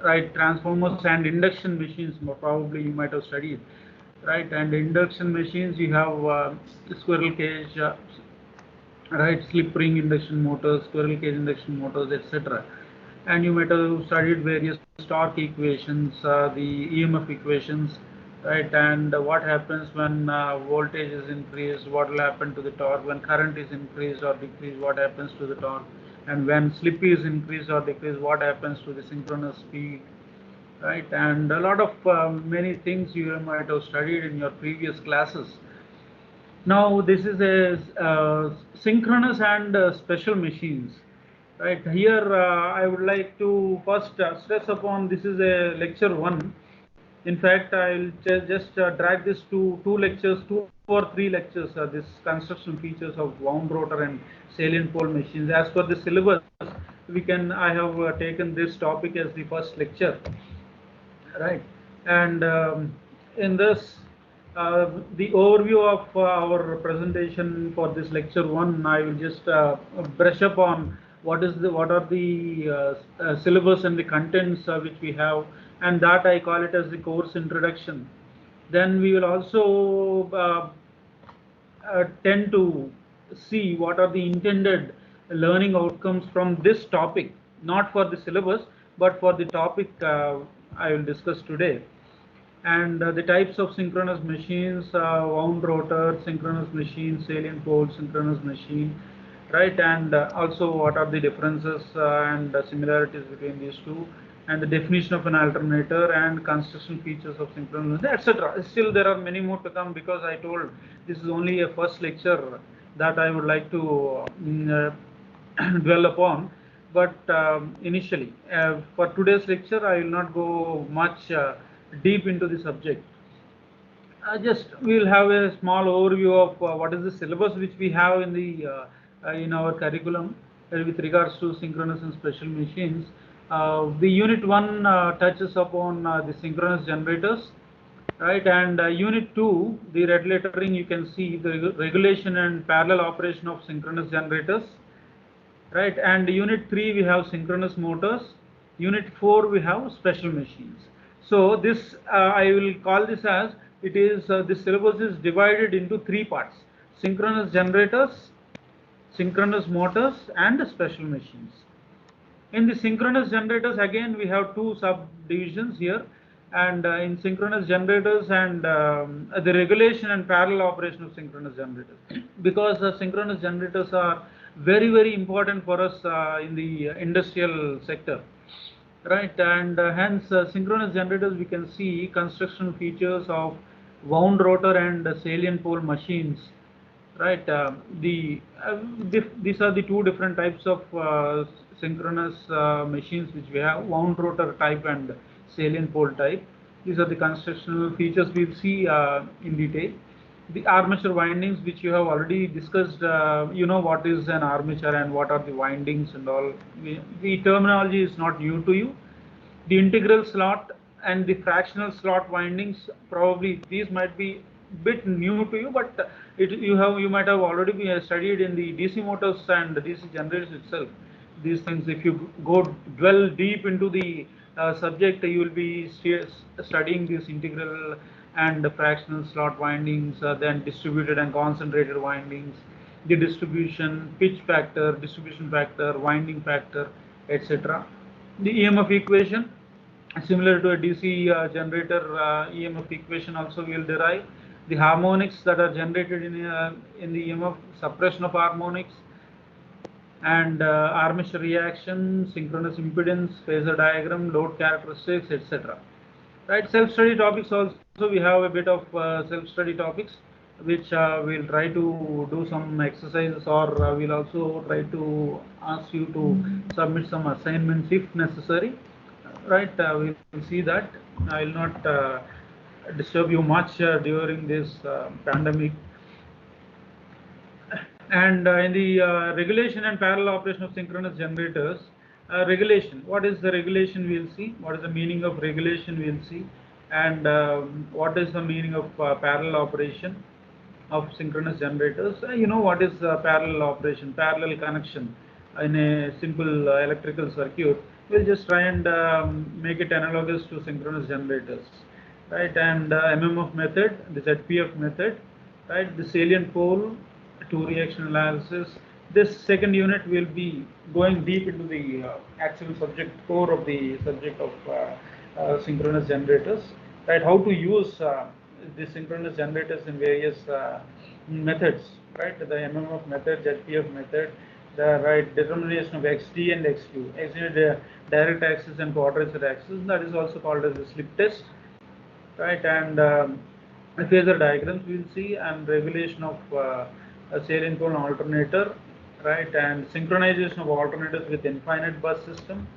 right? Transformers and induction machines, probably you might have studied, right? And induction machines, you have squirrel cage, right? Slip ring induction motors, squirrel cage induction motors, etc. And you might have studied various torque equations, the EMF equations, right? And what happens when voltage is increased, what will happen to the torque? When current is increased or decreased, what happens to the torque? And when slip is increased or decreased, what happens to the synchronous speed, right? And a lot of many things you might have studied in your previous classes. Now this is a synchronous and special machines. Right here, I would like to first stress upon this is a lecture one. In fact, I'll just drag this to two lectures, 2 or 3 lectures. This construction features of wound rotor and salient pole machines. As per the syllabus, we can. I have taken this topic as the first lecture, right? And in this, the overview of our presentation for this lecture one, I will just brush up on what are the syllabus and the contents which we have, and that I call it as the course introduction. Then we will also tend to see what are the intended learning outcomes from this topic, not for the syllabus, but for the topic I will discuss today. And the types of synchronous machines, wound rotor, synchronous machine, salient pole, synchronous machine, right? And also what are the differences and similarities between these two, and the definition of an alternator and construction features of synchronous, etc. Still, there are many more to come because I told this is only a first lecture that I would like to dwell upon. But initially, for today's lecture, I will not go much deep into the subject. Just we will have a small overview of what is the syllabus which we have in the in our curriculum with regards to synchronous and special machines. The unit one touches upon the synchronous generators, right? And unit two, the regulatoring, you can see the regulation and parallel operation of synchronous generators, right? And unit 3 we have synchronous motors, unit 4 we have special machines. So this I will call this as it is this syllabus is divided into 3 parts: synchronous generators, synchronous motors, and special machines. In the synchronous generators, again we have two subdivisions here, and in synchronous generators and the regulation and parallel operation of synchronous generators, because synchronous generators are very important for us in the industrial sector, right? And hence synchronous generators, we can see construction features of wound rotor and salient pole machines, right? These are the two different types of synchronous machines which we have: wound rotor type and salient pole type. These are the constructional features we'll see in detail. The armature windings, which you have already discussed, you know what is an armature and what are the windings and all. The terminology is not new to you. The integral slot and the fractional slot windings, probably these might be bit new to you, but you might have already been studied in the DC motors and the DC generators itself. These things, if you go dwell deep into the subject, you will be studying this integral and fractional slot windings, then distributed and concentrated windings, the distribution, pitch factor, distribution factor, winding factor, etc. The EMF equation, similar to a DC generator EMF equation, also we will derive the harmonics that are generated in the EMF, suppression of harmonics, and armature reaction, synchronous impedance, phasor diagram, load characteristics, etc. Right, self-study topics also, we have a bit of self-study topics which we'll try to do some exercises, or we'll also try to ask you to submit some assignments if necessary. Right, we'll see that. I will not disturb you much during this pandemic. And in the regulation and parallel operation of synchronous generators, regulation, what is the regulation, we'll see. What is the meaning of regulation, we'll see. And what is the meaning of parallel operation of synchronous generators? You know what is parallel operation, parallel connection in a simple electrical circuit. We'll just try and make it analogous to synchronous generators, right? And MMF method, the ZPF method, right? The salient pole, two reaction analysis. This second unit will be going deep into the actual subject core of the subject of synchronous generators, right? How to use the synchronous generators in various methods, right? The MMF method, ZPF method, the right determination of XD and XQ, XD direct axis and quadrature axis, that is also called as the slip test, right? And phasor diagrams we'll see, and regulation of a salient pole alternator, right? And synchronization of alternators with infinite bus system,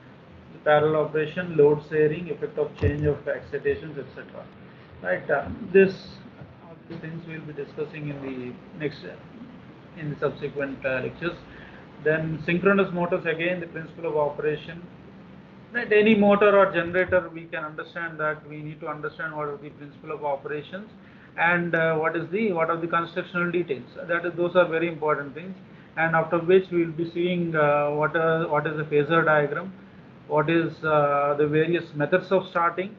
the parallel operation, load sharing, effect of change of excitations, etc. Right? All these things we'll be discussing in the next, in the subsequent lectures. Then synchronous motors, again the principle of operation. Right, any motor or generator, we can understand that we need to understand what are the principle of operations, and what are the constructional details. Those are very important things. And after which we will be seeing what is the phasor diagram, what is the various methods of starting,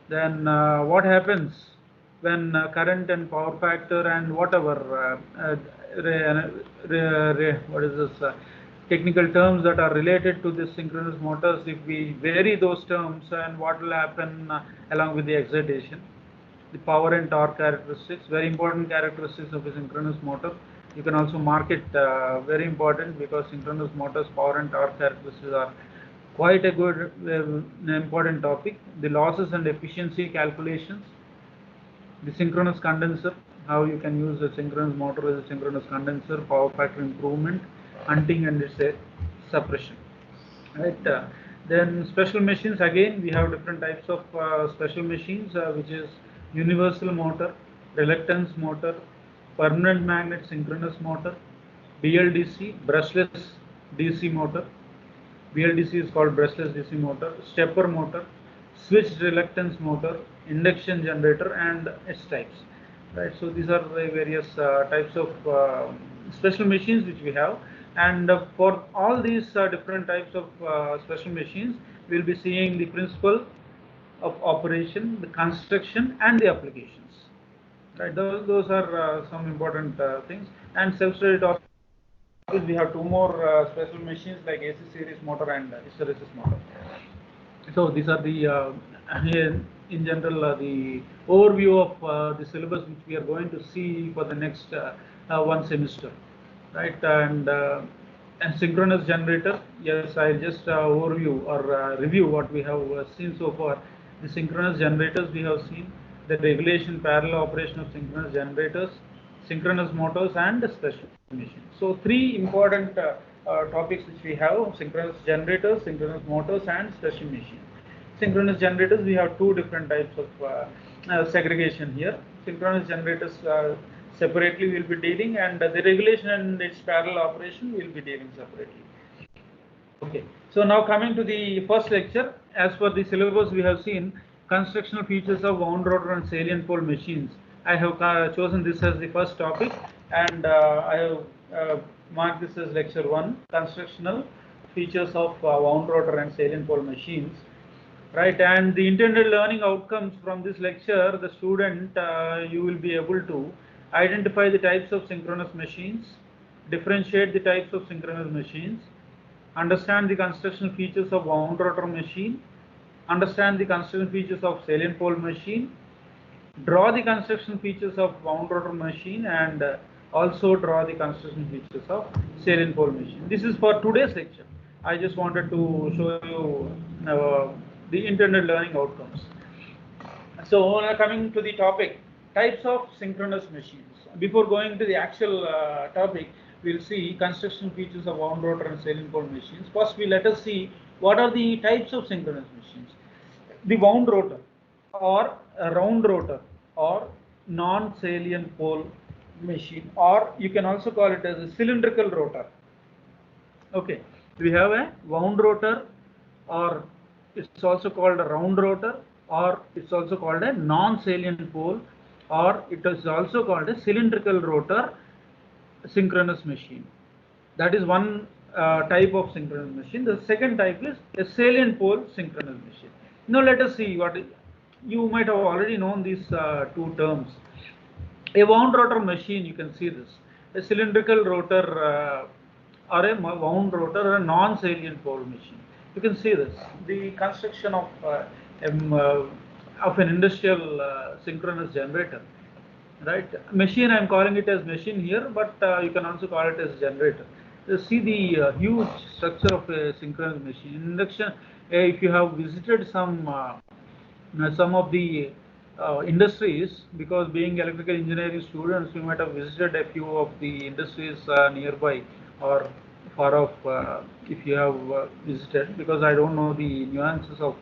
then what happens when current and power factor and whatever what is this technical terms that are related to this synchronous motors, if we vary those terms, and what will happen along with the excitation, the power and torque characteristics, very important characteristics of a synchronous motor. You can also mark it very important, because synchronous motors power and torque characteristics are quite a good important topic. The losses and efficiency calculations, the synchronous condenser, how you can use a synchronous motor as a synchronous condenser, power factor improvement, hunting and its suppression, right? Then special machines, again we have different types of special machines, which is universal motor, reluctance motor, permanent magnet synchronous motor, BLDC, brushless DC motor. BLDC is called brushless DC motor, stepper motor, switched reluctance motor, induction generator, and S types. Right. So these are the various types of special machines which we have, and for all these different types of special machines, we will be seeing the principle of operation, the construction, and the applications. Right. Those are some important things. And self-study topics, we have two more special machines like AC series motor and hysteresis motor. So these are the in general the overview of the syllabus which we are going to see for the next one semester, right? And synchronous generator, yes, I'll just overview or review what we have seen so far. The synchronous generators we have seen, the regulation parallel operation of synchronous generators, synchronous motors, and the special machines. So three important topics which we have: synchronous generators, synchronous motors, and special machines. Synchronous generators, we have two different types of segregation here. Synchronous generators separately we will be dealing, and the regulation and its parallel operation we will be dealing separately. Okay, so now coming to the first lecture, as per the syllabus we have seen constructional features of wound rotor and salient pole machines. I have chosen this as the first topic, and I have marked this as lecture 1, constructional features of wound rotor and salient pole machines. Right, and the intended learning outcomes from this lecture, the student, you will be able to identify the types of synchronous machines, differentiate the types of synchronous machines, understand the construction features of wound rotor machine, understand the construction features of salient pole machine, draw the construction features of wound rotor machine, and also draw the construction features of salient pole machine. This is for today's lecture. I just wanted to show you the intended learning outcomes. So now coming to the topic, types of synchronous machines. Before going to the actual topic, we'll see construction features of wound rotor and salient pole machines. First, let us see what are the types of synchronous machines. The wound rotor, or a round rotor, or non-salient pole machine, or you can also call it as a cylindrical rotor. Okay, we have a wound rotor, or it's also called a round rotor, or it's also called a non-salient pole, or it is also called a cylindrical rotor synchronous machine. That is one type of synchronous machine. The second type is a salient pole synchronous machine. Now let us see what you might have already known these two terms. A wound rotor machine, you can see this, a cylindrical rotor or a wound rotor or a non-salient pole machine. You can see this, the construction of an industrial synchronous generator. Right, machine, I am calling it as machine here, but you can also call it as generator. See the huge structure of a synchronous machine. Induction, if you have visited some of the industries, because being electrical engineering students, you might have visited a few of the industries nearby or far off, if you have visited, because I don't know the nuances of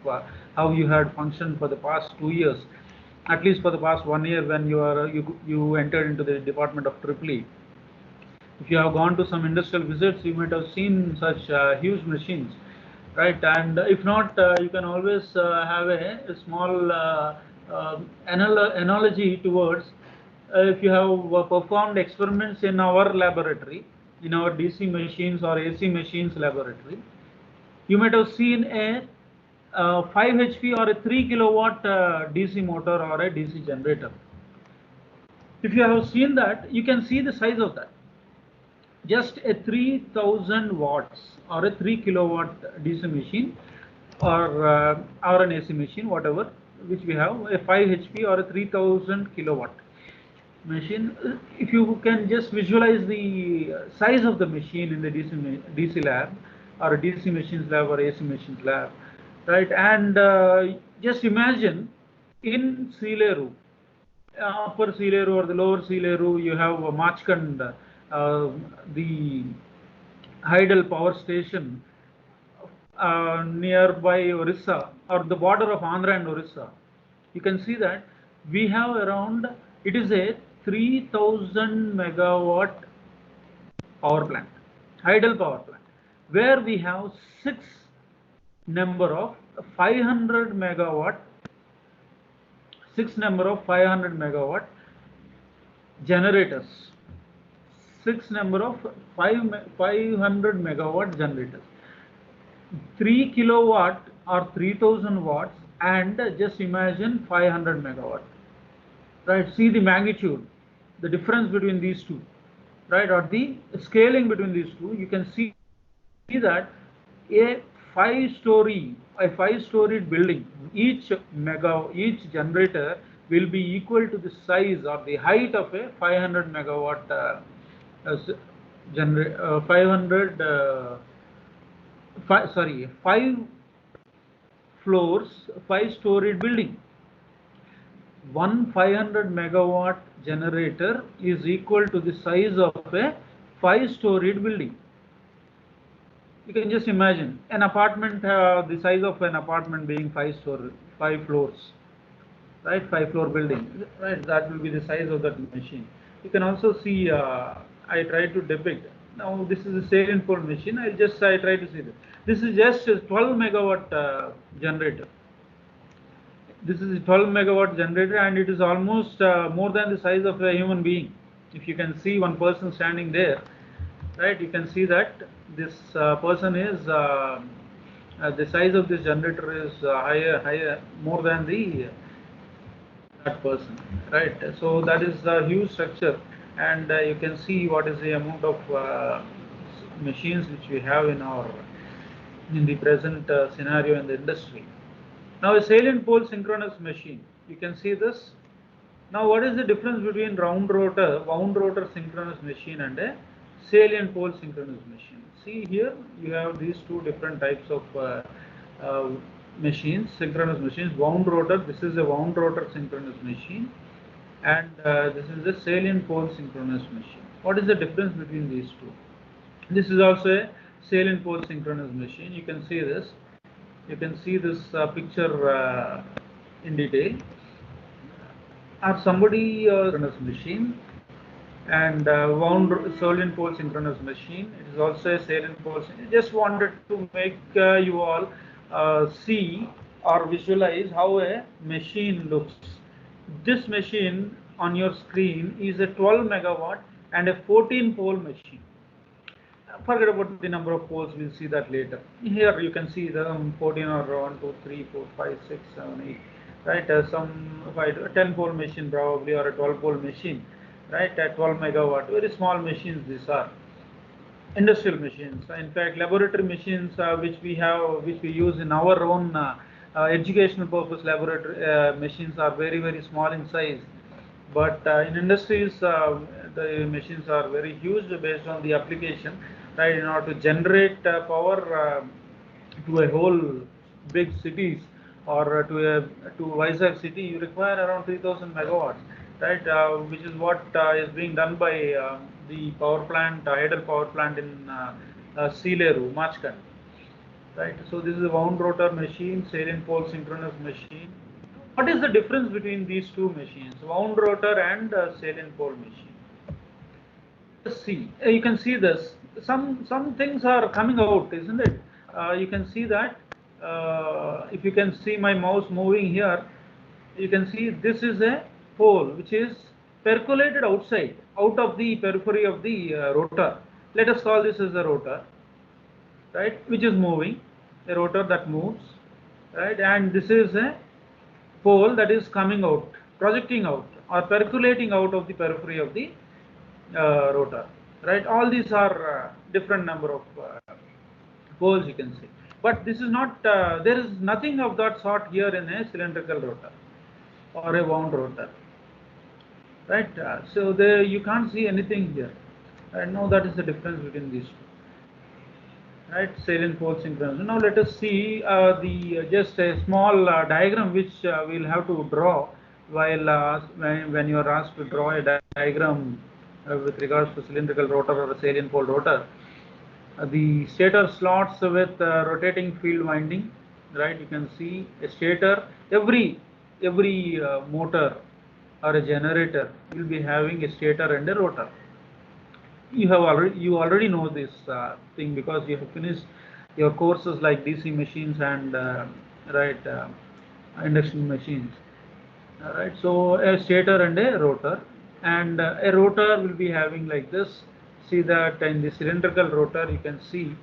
how you had functioned for the past 2 years, at least for the past 1 year when you entered into the department of EEE. If you have gone to some industrial visits, you might have seen such huge machines, right? And if not, you can always have a small analogy towards if you have performed experiments in our laboratory, in our DC machines or AC machines laboratory, you might have seen a 5 HP or a 3 kilowatt DC motor or a DC generator. If you have seen that, you can see the size of that. Just a 3000 watts or a 3 kilowatt DC machine or an AC machine, whatever, which we have, a 5 HP or a 3000 kilowatt machine. If you can just visualize the size of the machine in the DC lab or a DC machines lab or AC machines lab, right? And just imagine in Seeleru, upper Seeleru or the lower Seeleru, you have Machkand, the Hydel power station nearby Orissa or the border of Andhra and Orissa. You can see that we have around, it is a 3000 megawatt power plant, Hydel power plant, where we have 6 number of 500 megawatt, 6 number of 500 megawatt generators, 6 number of 500 megawatt generators, 3 kilowatt or 3000 watts, and just imagine 500 megawatt. Right, see the magnitude, the difference between these two, right, or the scaling between these two. You can see that a 5-storied building, each generator will be equal to the size or the height of a 500 megawatt 5 floors, 5-storied building. One 500 megawatt generator is equal to the size of a 5-storied building. You can just imagine an apartment, the size of an apartment being 5 floors, right? 5-floor building, right? That will be the size of that machine. You can also see, I try to depict. Now this is a salient pole machine. I try to see this. This is just a 12 megawatt generator. This is a 12 megawatt generator, and it is almost more than the size of a human being. If you can see one person standing there, right, you can see that this person is the size of this generator is higher, more than that person, right? So that is a huge structure, and you can see what is the amount of machines which we have in the present scenario in the industry. Now a salient pole synchronous machine, you can see this. Now what is the difference between wound rotor synchronous machine and a salient pole synchronous machine? See here, you have these two different types of machines, synchronous machines. Wound rotor, this is a wound rotor synchronous machine, and this is a salient pole synchronous machine. What is the difference between these two? This is also a salient pole synchronous machine. You can see this. You can see this picture in detail. Or somebody synchronous machine and wound salient pole synchronous machine. It is also a salient pole. Just wanted to make you all see or visualize how a machine looks. This machine on your screen is a 12 megawatt and a 14 pole machine. Forget about the number of poles, we'll see that later. Here you can see the 14 or 1, 2, 3, 4, 5, 6, 7, 8, right? Some 10 pole machine probably, or a 12 pole machine, right? At 12 megawatt, very small machines these are. Industrial machines, in fact laboratory machines, which we use in our own educational purpose. Laboratory machines are very small in size, but in industries the machines are very huge based on the application, right? In order to generate power to a whole big cities, or to Vizag city, you require around 3000 megawatts, right? Which is what is being done by the power plant, Idle power plant in Seeleru, Machkan, right? So this is a wound rotor machine, salient pole synchronous machine. What is the difference between these two machines, wound rotor and salient pole machine? See, you can see this. Some things are coming out, isn't it? You can see that. If you can see my mouse moving here, you can see this is a pole which is percolated outside, out of the periphery of the rotor. Let us call this as a rotor, right? Which is moving, a rotor that moves, right? And this is a pole that is coming out, projecting out, or percolating out of the periphery of the rotor, right? All these are different number of poles, you can see, but this is not, there is nothing of that sort here in a cylindrical rotor or a wound rotor, right? So there you can't see anything here, and now that is the difference between these two, right? Salient pole synchronous. Now let us see the just a small diagram which we'll have to draw while when you are asked to draw a diagram with regards to cylindrical rotor or a salient pole rotor. The stator slots with rotating field winding, right? You can see a stator. Every motor or a generator will be having a stator and a rotor. You already know this thing because you have finished your courses like DC machines and right, induction machines. Right, so a stator and a rotor, and a rotor will be having like this. See that in the cylindrical rotor, you can see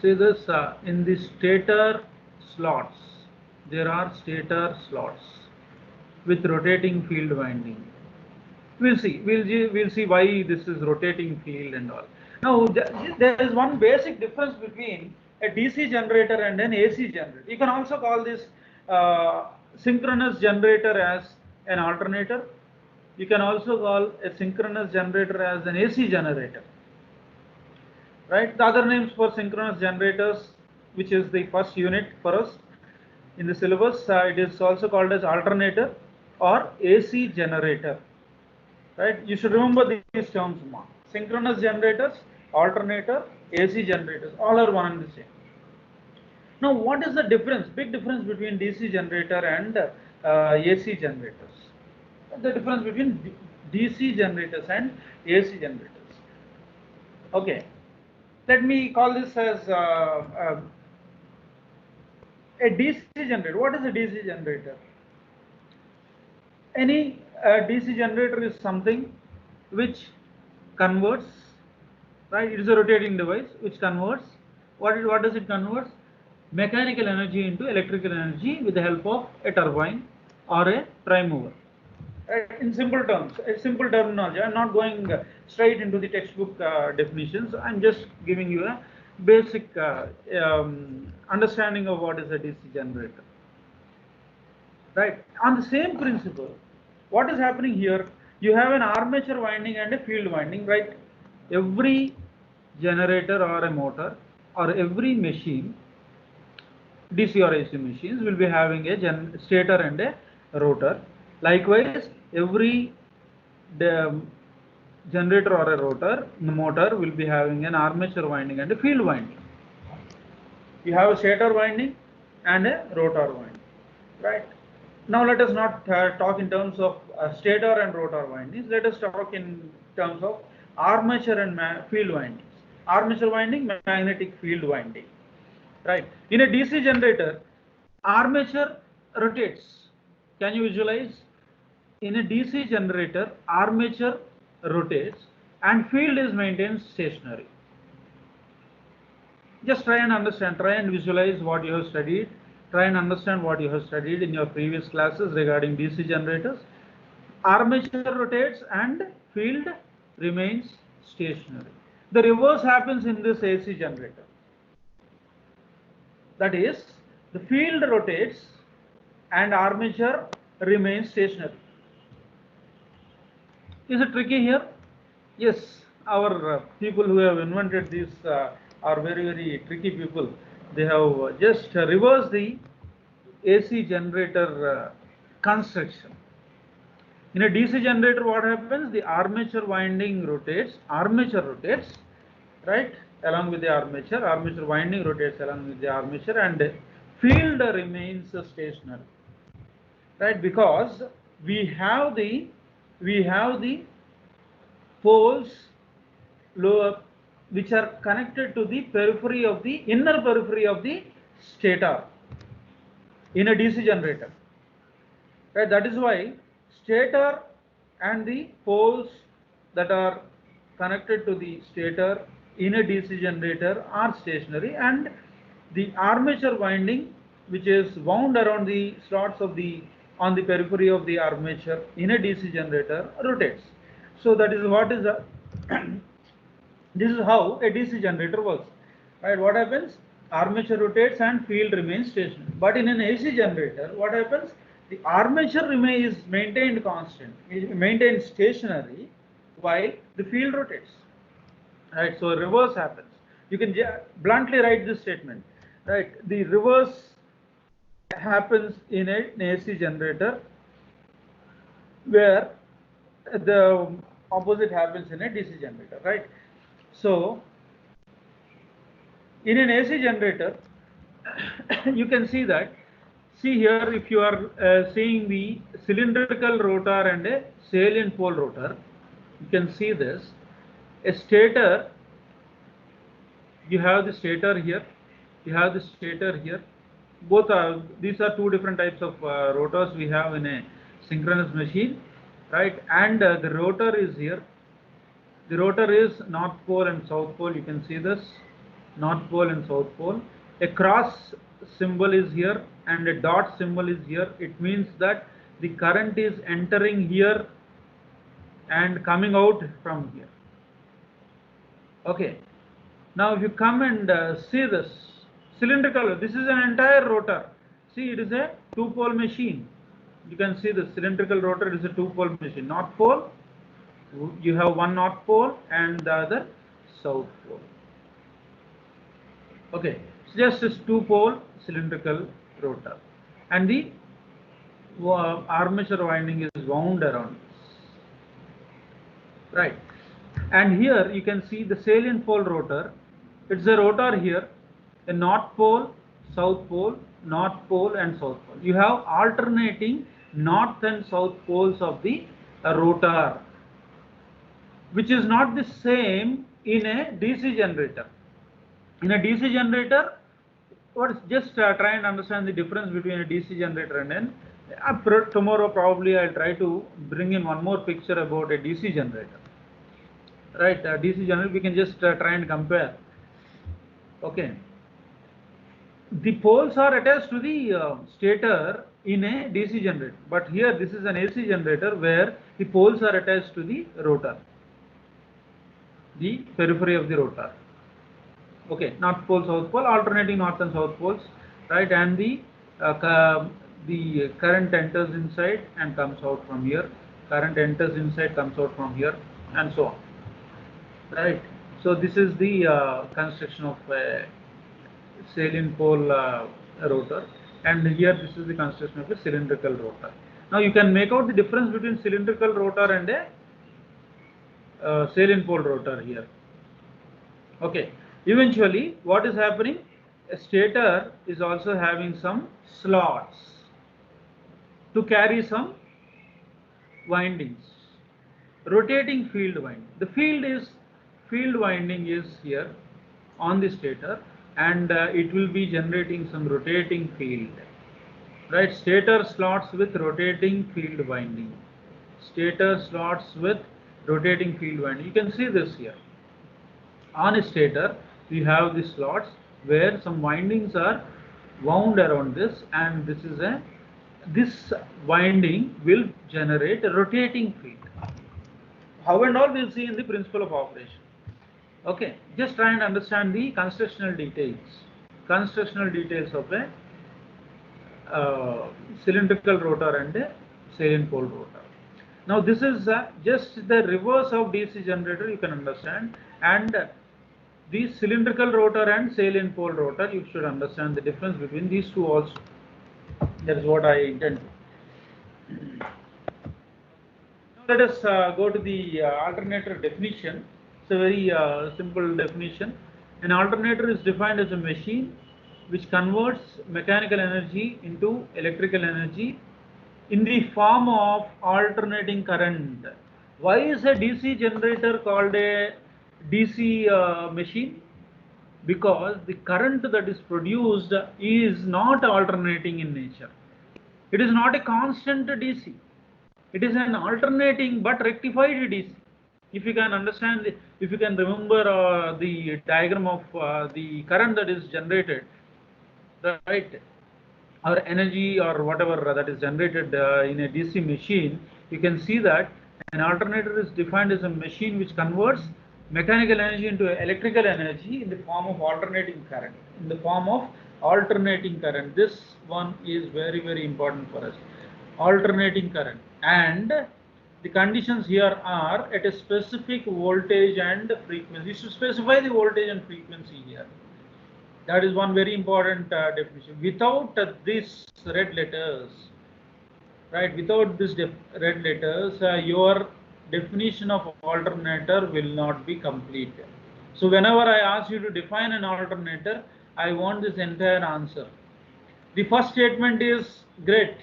this in the stator slots. There are stator slots with rotating field winding. We'll see why this is rotating field and all. Now there is one basic difference between a DC generator and an AC generator. You can also call this synchronous generator as an alternator. You can also call a synchronous generator as an AC generator, right? The other names for synchronous generators, which is the first unit for us in the syllabus, it is also called as alternator or AC generator. Right, you should remember these terms. Synchronous generators, alternator, AC generators, all are one and the same. Now what is the difference, big difference between DC generator and AC generators? The difference between DC generators and AC generators. Okay, let me call this as a DC generator. What is a DC generator? Any DC generator is something which converts, right? It is a rotating device which converts. What does it convert? Mechanical energy into electrical energy with the help of a turbine or a prime mover. In simple terms, a simple terminology. I'm not going straight into the textbook definitions. I'm just giving you a basic understanding of what is a DC generator. Right. On the same principle, what is happening here? You have an armature winding and a field winding, right? Every generator or a motor or every machine, DC or AC machines, will be having a stator and a rotor. Likewise, every generator or a rotor, motor will be having an armature winding and a field winding. You have a stator winding and a rotor winding, right? Now let us not talk in terms of stator and rotor windings. Let us talk in terms of armature and field windings. Armature winding, magnetic field winding. Right. In a DC generator, armature rotates. Can you visualize? In a DC generator, armature rotates and field is maintained stationary. Just try and understand, try and visualize what you have studied, try and understand what you have studied in your previous classes regarding DC generators. Armature rotates and field remains stationary. The reverse happens in this AC generator. That is, the field rotates and armature remains stationary. Is it tricky here? Yes, our people who have invented this are very, very tricky people. They have just reversed the AC generator construction. In a DC generator, what happens? The armature winding rotates, right, along with the armature winding rotates along with the armature, and field remains stationary, right, because we have the poles which are connected to the periphery of the inner periphery of the stator in a DC generator, right. That is why stator and the poles that are connected to the stator in a DC generator are stationary, and the armature winding which is wound around the slots of the on the periphery of the armature in a DC generator rotates. So that is what is a this is how a DC generator works, right. What happens? Armature rotates and field remains stationary. But in an AC generator, what happens? The armature is maintained constant, maintained stationary, while the field rotates, right. So reverse happens. You can bluntly write this statement, right. The reverse happens in an AC generator, where the opposite happens in a DC generator, right. So in an AC generator, you can see that. See here, if you are seeing the cylindrical rotor and a salient pole rotor, you can see this. A stator, you have the stator here, you have the stator here. Both are, these are two different types of rotors we have in a synchronous machine, right? And the rotor is here. The rotor is north pole and south pole. You can see this, north pole and south pole. A cross symbol is here and a dot symbol is here. It means that the current is entering here and coming out from here. Okay. Now if you come and see this cylindrical, this is an entire rotor. See, it is a two-pole machine. You can see the cylindrical rotor is a two-pole machine. North pole, you have one north pole and the other south pole. Okay, so just this two-pole cylindrical rotor, and the armature winding is wound around this, right. And here you can see the salient pole rotor. It's a rotor here, a north pole, south pole, north pole and south pole. You have alternating north and south poles of the rotor, which is not the same in a DC generator. In a DC generator, just try and understand the difference between a DC generator and an tomorrow probably I'll try to bring in one more picture about a DC generator, right. DC generator, we can just try and compare. Okay, the poles are attached to the stator in a DC generator, but here this is an AC generator where the poles are attached to the rotor, the periphery of the rotor. Okay, north pole, south pole, alternating north and south poles, right, and the current enters inside and comes out from here, current enters inside, comes out from here, and so on, right. So this is the construction of a salient pole rotor, and here this is the construction of a cylindrical rotor. Now you can make out the difference between cylindrical rotor and a salient pole rotor here. Okay, eventually what is happening? A stator is also having some slots to carry some windings, rotating field winding. The field winding is here on the stator, and it will be generating some rotating field, right. Stator slots with rotating field winding, stator slots with rotating field winding. You can see this here. On a stator, we have the slots where some windings are wound around this, and this winding will generate a rotating field. How and all we'll see in the principle of operation. Okay, just try and understand the constructional details. Constructional details of a cylindrical rotor and a salient pole rotor. Now this is just the reverse of DC generator, you can understand, and the cylindrical rotor and salient pole rotor, you should understand the difference between these two also. That is what I intend. Now let us go to the alternator definition. It's a very simple definition. An alternator is defined as a machine which converts mechanical energy into electrical energy in the form of alternating current. Why is a DC generator called a DC machine? Because the current that is produced is not alternating in nature. It is not a constant DC. It is an alternating but rectified DC. If you can understand, if you can remember the diagram of the current that is generated, right, or energy or whatever that is generated in a DC machine, you can see that an alternator is defined as a machine which converts mechanical energy into electrical energy in the form of alternating current. In the form of alternating current. This one is very, very important for us. Alternating current. And the conditions here are at a specific voltage and frequency. You should specify the voltage and frequency here. That is one very important definition. Without these red letters, right? Without this red letters, your definition of alternator will not be complete. So whenever I ask you to define an alternator, I want this entire answer. The first statement is great,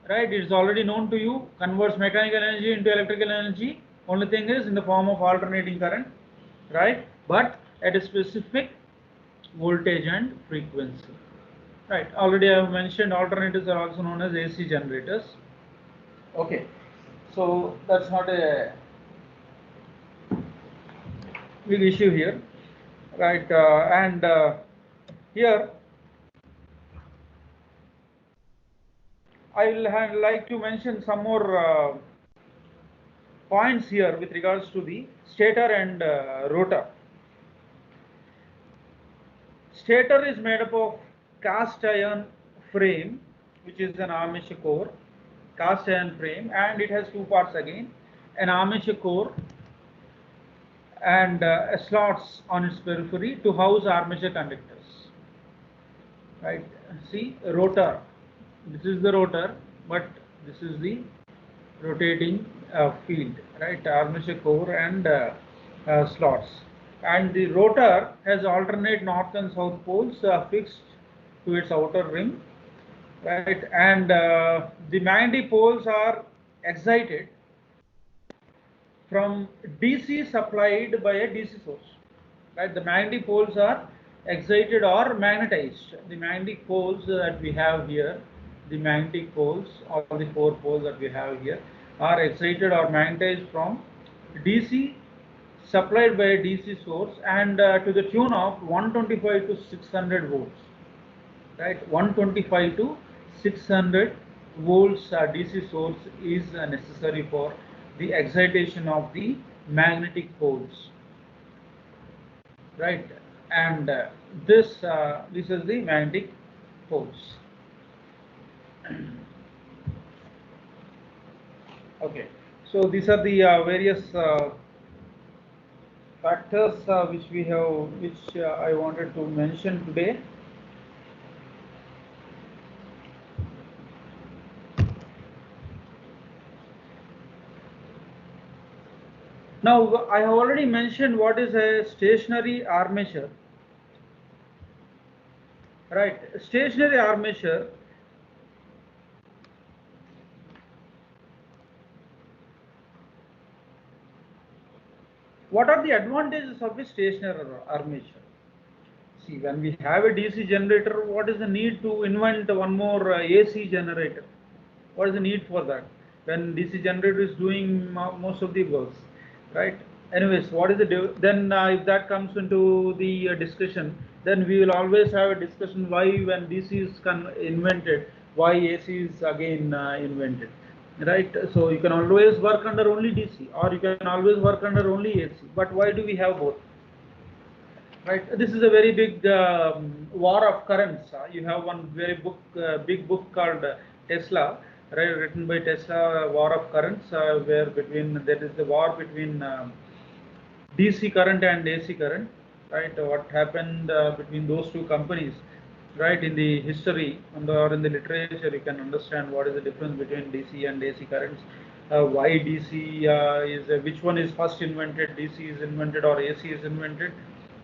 right? It is already known to you. Converts mechanical energy into electrical energy. Only thing is in the form of alternating current, right? But at a specific voltage and frequency, right? Already I have mentioned alternators are also known as AC generators. Okay, so that's not a big issue here, right? Here I will like to mention some more points here with regards to the stator and rotor. Stator is made up of cast iron frame, which is an armature core, cast iron frame, and it has two parts again, an armature core and slots on its periphery to house armature conductors. Right? See, rotor. This is the rotor, but this is the rotating field, right? Armature core and slots. And the rotor has alternate north and south poles fixed to its outer rim, right? And the magnetic poles are excited from DC supplied by a DC source, right? The magnetic poles are excited or magnetized. The magnetic poles that we have here, the magnetic poles or the 4 poles that we have here are excited or magnetized from DC supplied by a DC source and to the tune of 125 to 600 volts, right? 125 to 600 volts DC source is necessary for the excitation of the magnetic poles, right? And this is the magnetic poles. Okay, so these are the various factors which I wanted to mention today. Now I have already mentioned what is a stationary armature, right? Stationary armature what are the advantages of a stationary armature? See, when we have a DC generator, what is the need to invent one more AC generator? What is the need for that? When DC generator is doing most of the works. right? Anyways, what is the then if that comes into the discussion, then we will always have a discussion why when DC is invented, why AC is again invented, right? So you can always work under only DC, or you can always work under only AC, but why do we have both? Right, this is a very big war of currents. You have one very big book called Tesla, right, written by Tesla, War of Currents, where between there is the war between DC current and AC current, right? What happened between those two companies, right? In the history or in the literature, you can understand what is the difference between DC and AC currents. Why DC which one is first invented? DC is invented or AC is invented,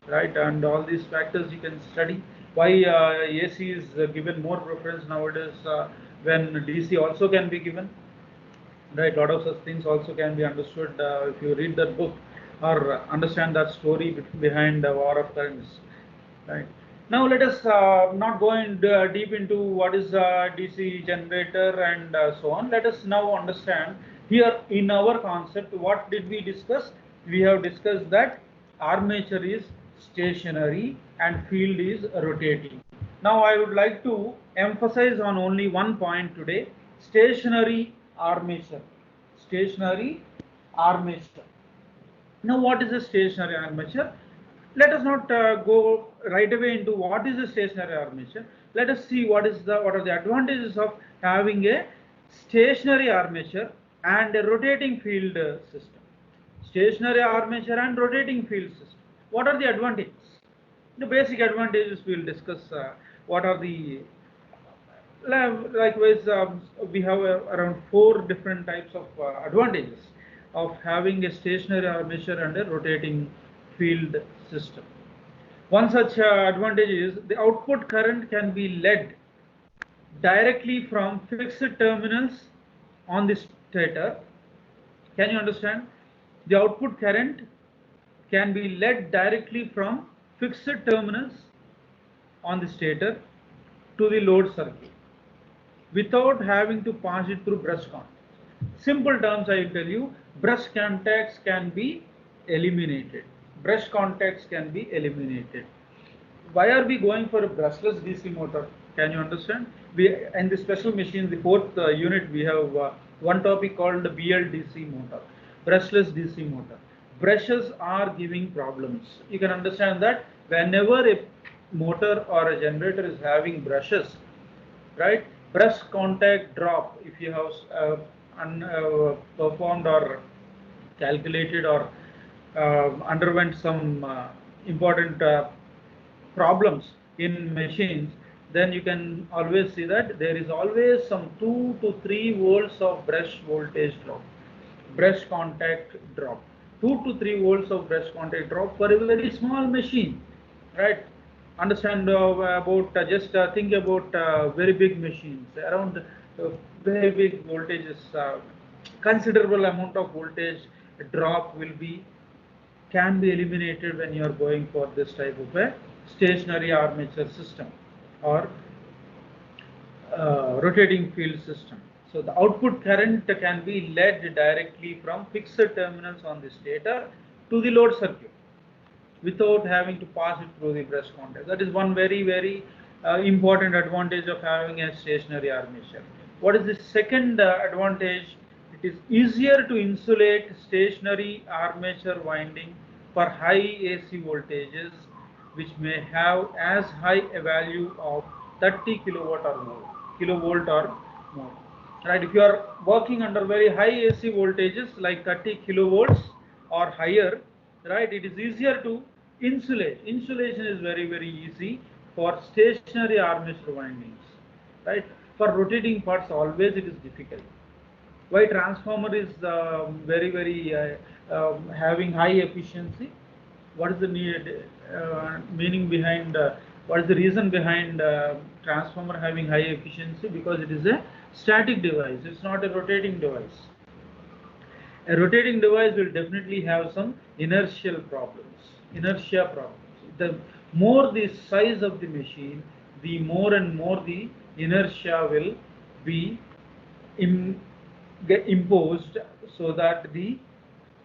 right? And all these factors you can study. Why AC is given more preference nowadays when DC also can be given, right? A lot of such things also can be understood if you read that book or understand that story behind the war of currents, right? Now let us not go in deep into what is DC generator and so on. Let us now understand here in our concept what did we discuss. We have discussed that armature is stationary and field is rotating. Now I would like to emphasize on only one point today: stationary armature. Stationary armature. Now, what is a stationary armature? Let us not go right away into what is a stationary armature. Let us see what are the advantages of having a stationary armature and a rotating field system. Stationary armature and rotating field system. What are the advantages? The basic advantages we will discuss. What are the Likewise, we have around four different types of advantages of having a stationary armature and a rotating field system. One such advantage is the output current can be led directly from fixed terminals on the stator. Can you understand? The output current can be led directly from fixed terminals on the stator to the load circuit without having to pass it through brush contacts. Simple terms I will tell you, brush contacts can be eliminated. Brush contacts can be eliminated. Why are we going for a brushless DC motor? Can you understand? We in the special machine, the fourth unit, we have one topic called the BLDC motor, brushless DC motor. Brushes are giving problems. You can understand that whenever a motor or a generator is having brushes, right? Brush contact drop, if you have performed or calculated or underwent some important problems in machines, then you can always see that there is always some 2 to 3 volts of brush voltage drop, brush contact drop, 2 to 3 volts of brush contact drop for a very small machine, right? Understand about just think about very big machines around very big voltages, considerable amount of voltage drop can be eliminated when you are going for this type of a stationary armature system or rotating field system. So the output current can be led directly from fixed terminals on the stator to the load circuit without having to pass it through the brush contact. That is one very important advantage of having a stationary armature. What is the second advantage? It is easier to insulate stationary armature winding for high AC voltages, which may have as high a value of 30 kilovolt or more. Right? If you are working under very high AC voltages like 30 kilovolts or higher, right, it is easier to insulate. Insulation is very easy for stationary armature windings, right? For rotating parts, always it is difficult. Why transformer is very having high efficiency? What is the meaning behind? What is the reason behind transformer having high efficiency? Because it is a static device. It's not a rotating device. A rotating device will definitely have some inertia problems. The more the size of the machine, the more and more the inertia will be get imposed, so that the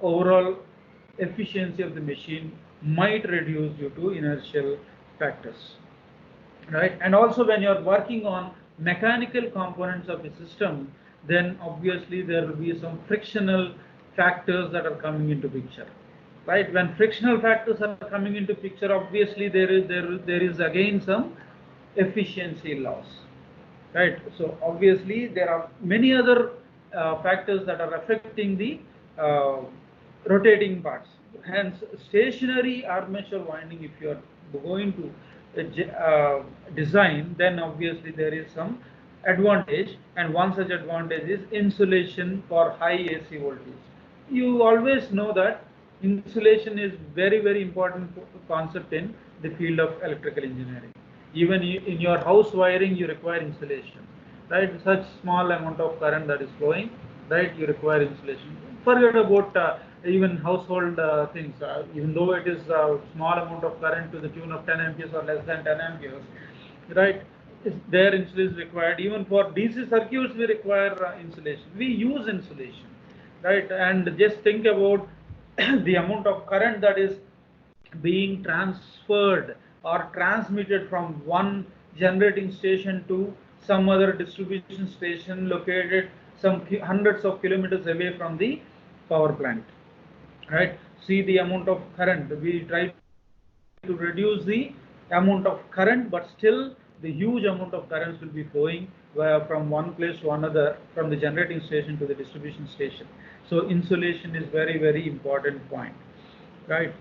overall efficiency of the machine might reduce due to inertial factors, right? And also when you're working on mechanical components of a system, then obviously there will be some frictional factors that are coming into picture, right? When frictional factors are coming into picture, obviously there is again some efficiency loss, right? So obviously there are many other factors that are affecting the uh, rotating parts. Hence, stationary armature winding, if you are going to design, then obviously there is some advantage, and one such advantage is insulation for high AC voltage. You always know that insulation is very important concept in the field of electrical engineering. Even in your house wiring, you require insulation, right? Such small amount of current that is flowing, right? You require insulation. Forget about even household things. Even though it is a small amount of current to the tune of 10 amperes or less than 10 amperes, right? There insulation is required. Even for DC circuits, we require insulation. We use insulation, right? And just think about the amount of current that is being transferred or transmitted from one generating station to some other distribution station located some hundreds of kilometers away from the power plant, right? See the amount of current. We try to reduce the amount of current, but still the huge amount of currents will be flowing from one place to another, from the generating station to the distribution station. So insulation is very important point, right?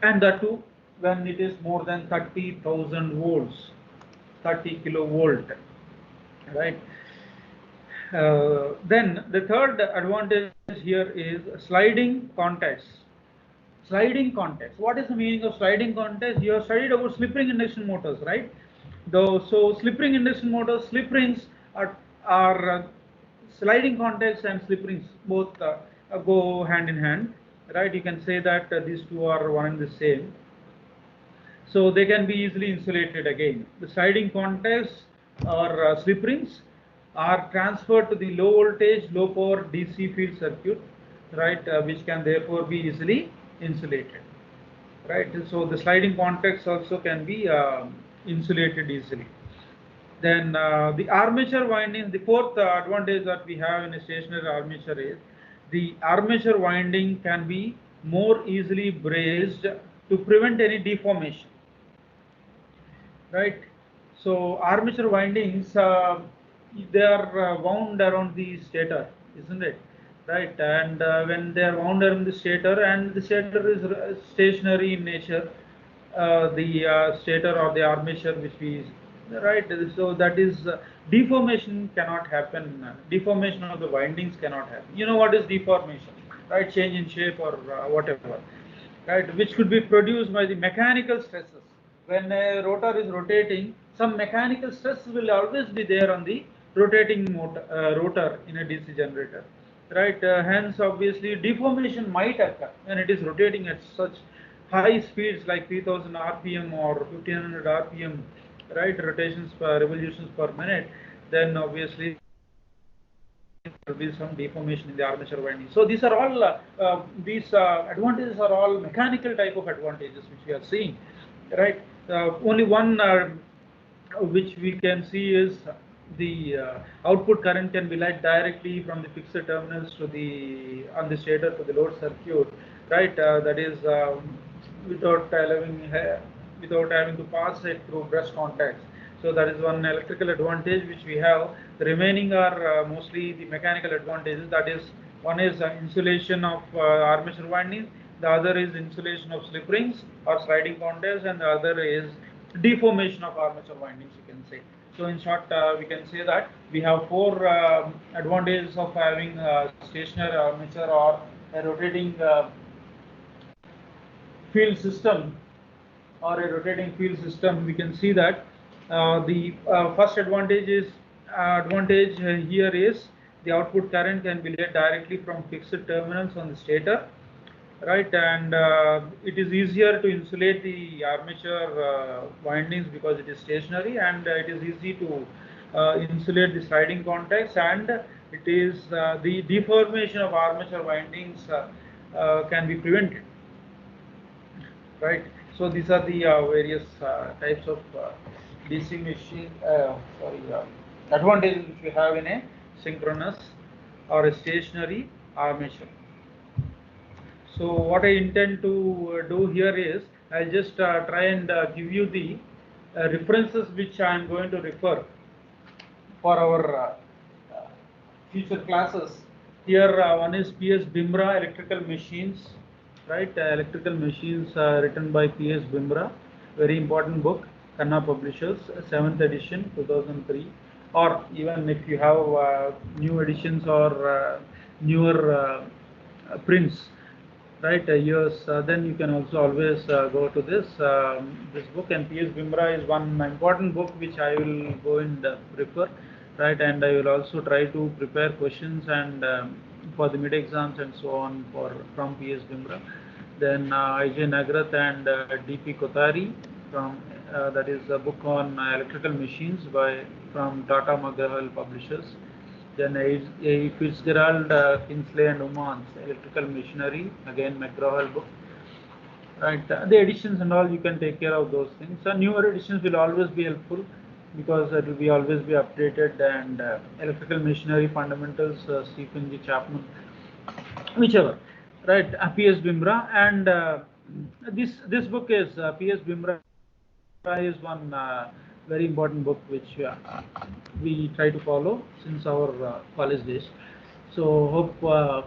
And that too when it is more than 30,000 volts, 30 kilovolt, right? Then the third advantage here is sliding contacts. Sliding contacts. What is the meaning of sliding contacts? You have studied about slip ring induction motors, right? Though, so slip ring induction motors, slip rings are sliding contacts and slip rings both go hand in hand, right? You can say that these two are one and the same. So they can be easily insulated again. The sliding contacts or slip rings are transferred to the low voltage, low power DC field circuit, right, which can therefore be easily insulated, right? So the sliding contacts also can be insulated easily. Then the armature winding, the fourth advantage that we have in a stationary armature is the armature winding can be more easily braced to prevent any deformation, right? So armature windings, they are wound around the stator, isn't it? Right, and when they are wound around the stator, and the stator is stationary in nature, the stator or the armature which we, right, so that is deformation cannot happen. Deformation of the windings cannot happen. You know what is deformation, right? Change in shape or whatever, right, which could be produced by the mechanical stresses. When a rotor is rotating, some mechanical stress will always be there on the rotating rotor in a DC generator, right? Hence, obviously, deformation might occur when it is rotating at such high speeds like 3000 RPM or 1500 RPM, right? Rotations per revolutions per minute. Then obviously there will be some deformation in the armature winding. So these are all these advantages are all mechanical type of advantages which we are seeing, right? Only one which we can see is the output current can be led directly from the fixed terminals to the on the stator to the load circuit, right? That is without without having to pass it through brush contacts. So that is one electrical advantage which we have. The remaining are mostly the mechanical advantages. That is, one is insulation of armature windings, the other is insulation of slip rings or sliding contacts, and the other is deformation of armature windings, you can say. So in short, we can say that we have four advantages of having stationary armature or a rotating field system or a rotating field system. We can see that the first advantage is here is the output current can be led directly from fixed terminals on the stator, right? And it is easier to insulate the armature windings because it is stationary, and it is easy to insulate the sliding contacts, and it is the deformation of armature windings can be prevented, right? So these are the various types of DC machine, advantages which we have in a synchronous or a stationary armature. So what I intend to do here is I'll just try and give you the references which I am going to refer for our future classes. Here one is P.S. Bimra Electrical Machines, right? Electrical Machines written by P.S. Bimra, very important book, Kanna Publishers, 7th edition, 2003. Or even if you have new editions or newer prints, right, years, then you can also always go to this book. And P.S. Bimra is one important book which I will go and refer, right, and I will also try to prepare questions and for the mid exams and so on for from P.S. Bimra. Then I.J. Nagrath and D.P. Kothari from that is a book on electrical machines by from Tata McGraw-Hill Publishers. Then A. Fitzgerald, Kinsley and Umans, Electrical Machinery, again McGraw-Hill book. Right, the editions and all, you can take care of those things. So newer editions will always be helpful because it will be always be updated. And Electrical Machinery Fundamentals, Stephen G. Chapman, whichever, right? P.S. Bimra, and this book is P.S. Bimra is one very important book which we try to follow since our college days. So hope